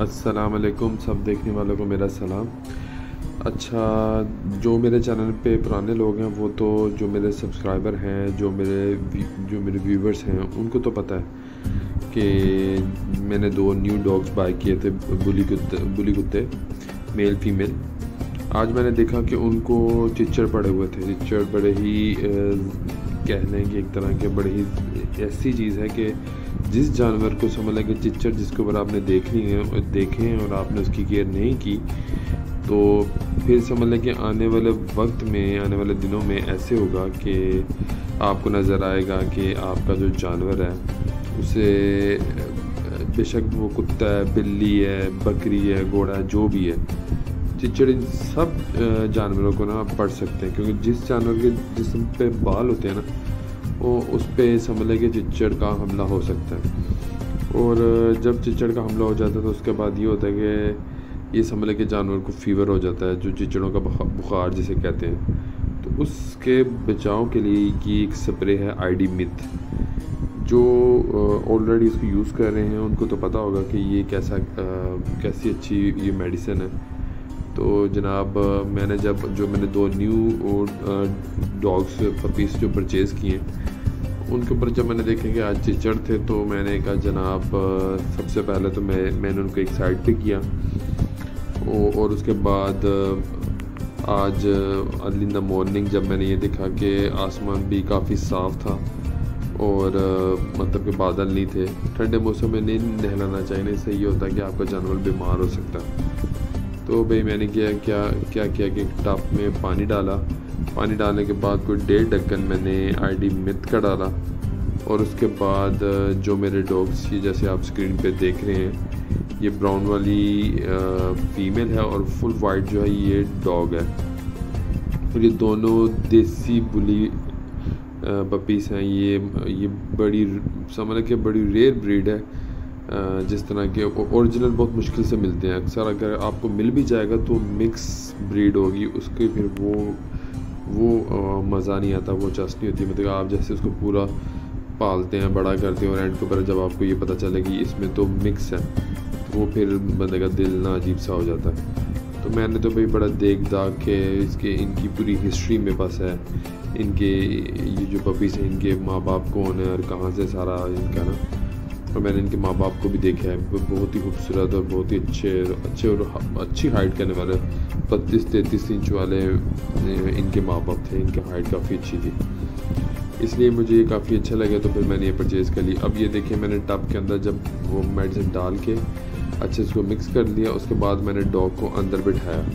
अस्सलाम वालेकुम सब देखने वालों को मेरा सलाम। अच्छा, जो मेरे चैनल पे पुराने लोग हैं वो तो जो मेरे सब्सक्राइबर हैं, जो मेरे व्यूवर्स हैं, उनको तो पता है कि मैंने 2 न्यू डॉग्स बाय किए थे, बुली कुत्ते मेल फीमेल। आज मैंने देखा कि उनको चिच्चड़ पड़े हुए थे। चिच्चड़ बड़े ही कह लें कि एक तरह के बड़ी ही ऐसी चीज़ है कि जिस जानवर को समझ लें कि चिच्चड़ जिसके ऊपर आपने देखे हैं और आपने उसकी केयर नहीं की, तो फिर समझ लें कि आने वाले वक्त में, आने वाले दिनों में ऐसे होगा कि आपको नज़र आएगा कि आपका जो जानवर है उसे बेशक वो कुत्ता है, बिल्ली है, बकरी है, घोड़ा है, जो भी है, चिच्चड़ इन सब जानवरों को ना पड़ सकते हैं। क्योंकि जिस जानवर के जिस्म पे बाल होते हैं ना, वो उस पर समझ लें कि चिच्चड़ का हमला हो सकता है। और जब चिच्चड़ का हमला हो जाता है तो उसके बाद ये होता है कि ये समझ लें कि जानवर को फीवर हो जाता है, जो चिच्चड़ों का बुखार जिसे कहते हैं। तो उसके बचाव के लिए ये एक स्प्रे है ID मिथ, जो ऑलरेडी इसको यूज़ कर रहे हैं उनको तो पता होगा कि ये कैसी अच्छी ये मेडिसिन है। तो जनाब, मैंने 2 न्यू डॉग्स पपीज़ जो परचेज़ किए, उनके ऊपर जब मैंने देखे कि आज चिच्चड़ थे, तो मैंने कहा जनाब सबसे पहले तो मैंने उनको एक साइड पे किया। और उसके बाद आज अर्ली इन द मॉर्निंग जब मैंने ये देखा कि आसमान भी काफ़ी साफ़ था और मतलब कि बादल नहीं थे। ठंडे मौसम में नहीं नहलाना चाहिए, नहीं सही होता है कि आपका जानवर बीमार हो सकता है। तो भाई मैंने क्या किया कि टब में पानी डाला। पानी डालने के बाद कोई 1.5 ढक्कन मैंने ID मिथ का डाला। और उसके बाद जो मेरे डॉग्स, ये जैसे आप स्क्रीन पे देख रहे हैं, ये ब्राउन वाली फीमेल है और फुल वाइट जो है ये डॉग है। और ये दोनों देसी बुली पपीज़ हैं। ये बड़ी समझ के बड़ी रेयर ब्रीड है। जिस तरह के ओरिजिनल बहुत मुश्किल से मिलते हैं। अक्सर अगर आपको मिल भी जाएगा तो मिक्स ब्रीड होगी, उसके फिर वो मज़ा नहीं आता, वो चस्प नहीं होती। मतलब आप जैसे उसको पूरा पालते हैं, बड़ा करते हैं और एंड के ऊपर जब आपको ये पता चले कि इसमें तो मिक्स है, तो वो फिर बंदे का दिल ना अजीब सा हो जाता है। तो मैंने तो भाई बड़ा देख दाख के इनकी पूरी हिस्ट्री में बस है, इनके ये जो पपीज़ हैं इनके माँ बाप कौन है और कहाँ से सारा इनका ना। और मैंने इनके माँ बाप को भी देखा है, बहुत ही खूबसूरत और बहुत ही अच्छे और अच्छी हाइट करने वाले 32-33 इंच वाले इनके माँ बाप थे। इनकी हाइट काफ़ी अच्छी थी, इसलिए मुझे ये काफ़ी अच्छा लगा। तो फिर मैंने ये परचेज़ कर ली। अब ये देखिए, मैंने टब के अंदर जब वो मेडिसिन डाल के अच्छे से उसको मिक्स कर लिया, उसके बाद मैंने डॉग को अंदर बिठाया।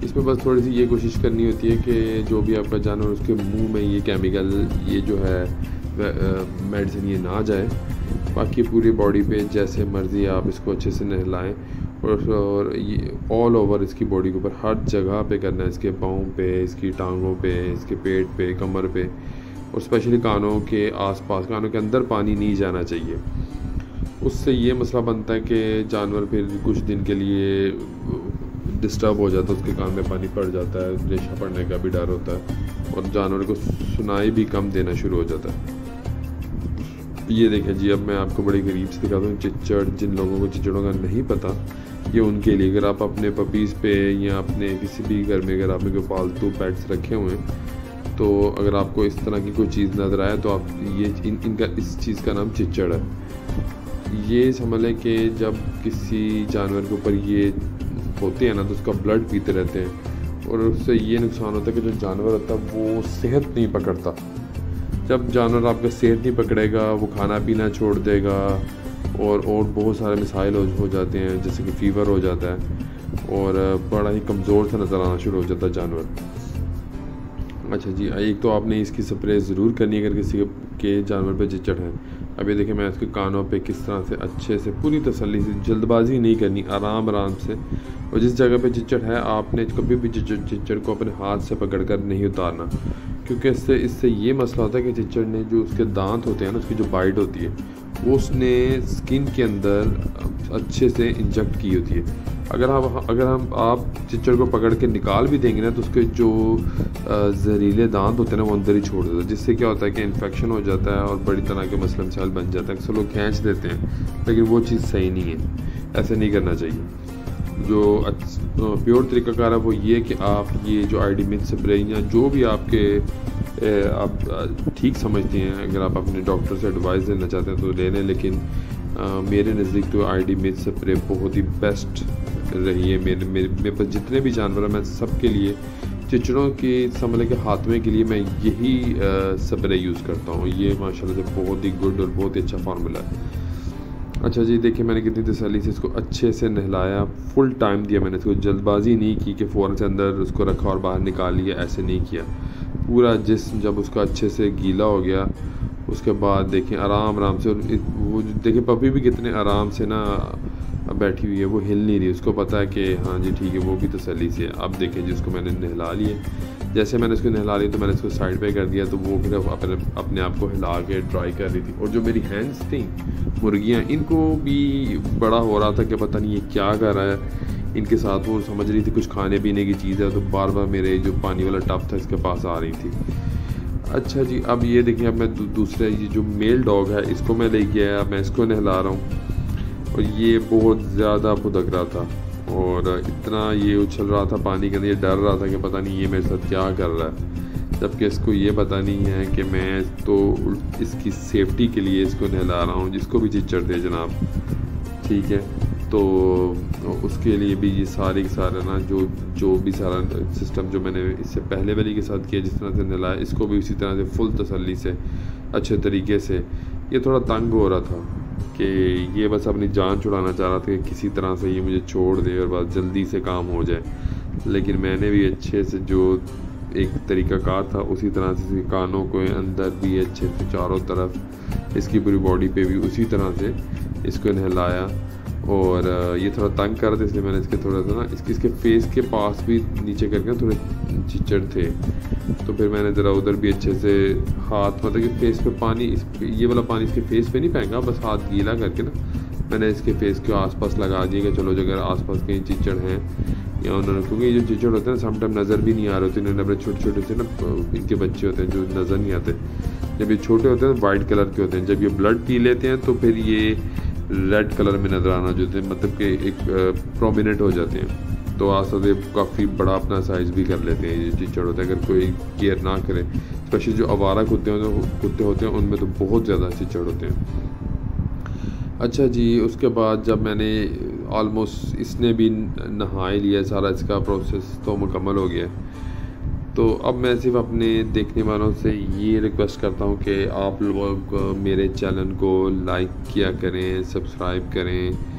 इसमें बस थोड़ी सी ये कोशिश करनी होती है कि जो भी आपका जानवर उसके मुँह में ये केमिकल, ये जो है मेडिसिन ये ना जाए। बाकी पूरी बॉडी पे जैसे मर्ज़ी आप इसको अच्छे से नहलाएं और ये ऑल ओवर इसकी बॉडी के ऊपर हर जगह पे करना है। इसके पाँव पे, इसकी टांगों पे, इसके पेट पे, कमर पे, और स्पेशली कानों के आसपास, कानों के अंदर पानी नहीं जाना चाहिए। उससे ये मसला बनता है कि जानवर फिर कुछ दिन के लिए डिस्टर्ब हो जाता है, उसके कान में पानी पड़ जाता है, रेशा पड़ने का भी डर होता है और जानवर को सुनाई भी कम देना शुरू हो जाता है। ये देखें जी, अब मैं आपको बड़ी करीब से दिखाता हूँ चिच्चड़। जिन लोगों को चिच्चड़ों का नहीं पता, ये उनके लिए, अगर आप अपने पपीज़ पे या अपने किसी भी घर में अगर आपने कोई पालतू पेट्स रखे हुए हैं, तो अगर आपको इस तरह की कोई चीज़ नज़र आए तो आप इनका इस चीज़ का नाम चिच्चड़ है। ये समझ लें कि जब किसी जानवर के ऊपर ये होते हैं ना, तो उसका ब्लड पीते रहते हैं और उससे ये नुकसान होता है कि जो जानवर होता है वो सेहत नहीं पकड़ता। जब जानवर आपका सेहत नहीं पकड़ेगा, वो खाना पीना छोड़ देगा और बहुत सारे मिसाइल हो जाते हैं, जैसे कि फ़ीवर हो जाता है और बड़ा ही कमज़ोर सा नज़र आना शुरू हो जाता है जानवर। अच्छा जी, एक तो आपने इसकी स्प्रे ज़रूर करनी है अगर किसी के जानवर पे चिच्चड़ है। अब ये देखिए, मैं इसके कानों पे किस तरह से अच्छे से पूरी तसल्ली से, जल्दबाजी नहीं करनी, आराम से। और जिस जगह पे चिच्चड़ है आपने कभी भी चिच्चड़ को अपने हाथ से पकड़ कर नहीं उतारना, क्योंकि इससे ये मसला होता है कि चिच्चड़ ने जो उसके दांत होते हैं ना, उसकी जो बाइट होती है, वो उसने स्किन के अंदर अच्छे से इंजेक्ट की होती है। अगर आप चिच्चड़ को पकड़ के निकाल भी देंगे ना, तो उसके जो जहरीले दांत होते हैं ना, वो अंदर ही छोड़ देता है, जिससे क्या होता है कि इन्फेक्शन हो जाता है और बड़ी तरह के मसले मसाइल बन जाते हैं। अक्सर लोग खींच देते हैं, लेकिन वो चीज़ सही नहीं है। ऐसे नहीं करना चाहिए। जो प्योर तरीक़ाकार है वो ये कि आप ये जो आईडी मिथ स्प्रे या जो भी आपके आप ठीक समझते हैं, अगर आप अपने डॉक्टर से एडवाइस लेना चाहते हैं तो ले लें, लेकिन मेरे नज़दीक तो आईडी मिथ स्प्रे बहुत ही बेस्ट रही है। मेरे पास जितने भी जानवर हैं मैं सबके लिए, चिचड़ों की संभले के हाथमे के लिए मैं यही स्प्रे यूज़ करता हूँ। ये माशाल्लाह से बहुत ही गुड और बहुत ही अच्छा फार्मूला है। अच्छा जी, देखिए मैंने कितनी तसल्ली से इसको अच्छे से नहलाया, फुल टाइम दिया मैंने इसको, जल्दबाजी नहीं की कि फ़ौरन से अंदर उसको रखा और बाहर निकाल लिया, ऐसे नहीं किया। पूरा जिस्म जब उसका अच्छे से गीला हो गया उसके बाद देखें आराम से, वो देखिए पपी भी कितने आराम से ना बैठी हुई है, वो हिल नहीं रही, उसको पता है कि हाँ जी ठीक है, वो भी तसल्ली से। अब देखें जिसको मैंने नहला लिए, जैसे मैंने इसको नहला लिया तो मैंने इसको साइड पे कर दिया, तो वो फिर अपने आप को हिला के ट्राई कर रही थी। और जो मेरी हैंड्स थी मुर्गियाँ, इनको भी बड़ा हो रहा था कि पता नहीं ये क्या कर रहा है इनके साथ। वो समझ रही थी कुछ खाने पीने की चीज़ है, तो बार बार मेरे जो पानी वाला टब था इसके पास आ रही थी। अच्छा जी, अब ये देखिए, अब मैं दूसरा ये जो मेल डॉग है इसको मैं लेके आया, मैं इसको नहला रहा हूँ। और ये बहुत ज़्यादा फुदक रहा था और इतना ये उछल रहा था पानी के अंदर, ये डर रहा था कि पता नहीं ये मेरे साथ क्या कर रहा है, जबकि इसको ये पता नहीं है कि मैं तो इसकी सेफ्टी के लिए इसको नहला रहा हूँ। जिसको भी चिचड़ दे जनाब, ठीक है, तो उसके लिए भी ये सारे ना जो भी सारा सिस्टम जो मैंने इससे पहले वाली के साथ किया, जिस तरह से नहलाया, इसको भी उसी तरह से फुल तसल्ली से अच्छे तरीके से। ये थोड़ा तंग हो रहा था कि ये बस अपनी जान छुड़ाना चाह रहा था कि किसी तरह से ये मुझे छोड़ दे और बस जल्दी से काम हो जाए, लेकिन मैंने भी अच्छे से जो एक तरीक़ाकार था उसी तरह से इसके कानों के अंदर भी अच्छे से चारों तरफ, इसकी पूरी बॉडी पे भी उसी तरह से इसको नहलाया। और ये थोड़ा तंग कर रहे थे, इसलिए मैंने इसके थोड़ा सा ना इसके फेस के पास भी नीचे करके थोड़े चिचड़ थे, तो फिर मैंने ज़रा उधर भी अच्छे से हाथ, मतलब कि फेस पे पानी, ये वाला पानी इसके फेस पे नहीं फेंका, बस हाथ गीला करके ना मैंने इसके फेस के आसपास लगा दिया कि चलो अगर आसपास कहीं चिचड़ हैं या उन्होंने, क्योंकि ये जो चिचड़ होते हैं ना समटाइम नज़र भी नहीं आ रहे होते, इन्होंने अपने छोटे छोटे से ना इनके बच्चे होते हैं जो नज़र नहीं आते। जब ये छोटे होते हैं वाइट कलर के होते हैं, जब ये ब्लड पी लेते हैं तो फिर ये रेड कलर में नज़र आना जो थे, मतलब कि एक प्रोमिनेंट हो जाते हैं, तो आस्ते से काफ़ी बड़ा अपना साइज़ भी कर लेते हैं ये चिचड़ होते हैं अगर कोई केयर ना करे। स्पेशली जो आवारा कुत्ते होते हैं उनमें तो बहुत ज़्यादा चिचड़ होते हैं। अच्छा जी, उसके बाद जब मैंने ऑलमोस्ट इसने भी नहा लिया, सारा इसका प्रोसेस तो मुकम्मल हो गया, तो अब मैं सिर्फ अपने देखने वालों से ये रिक्वेस्ट करता हूँ कि आप लोग मेरे चैनल को लाइक किया करें, सब्सक्राइब करें।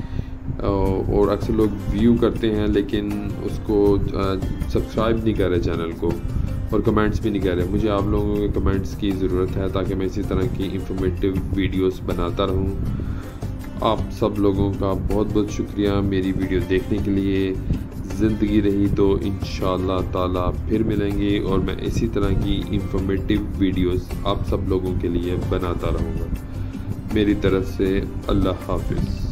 और अक्सर लोग व्यू करते हैं लेकिन उसको सब्सक्राइब नहीं कर रहे चैनल को, और कमेंट्स भी नहीं कर रहे। मुझे आप लोगों के कमेंट्स की ज़रूरत है ताकि मैं इसी तरह की इंफॉर्मेटिव वीडियोस बनाता रहूँ। आप सब लोगों का बहुत बहुत शुक्रिया मेरी वीडियो देखने के लिए। ज़िंदगी रही तो इंशाअल्लाह ताला फिर मिलेंगे और मैं इसी तरह की इंफॉर्मेटिव वीडियोस आप सब लोगों के लिए बनाता रहूँगा। मेरी तरफ से अल्लाह हाफिज़।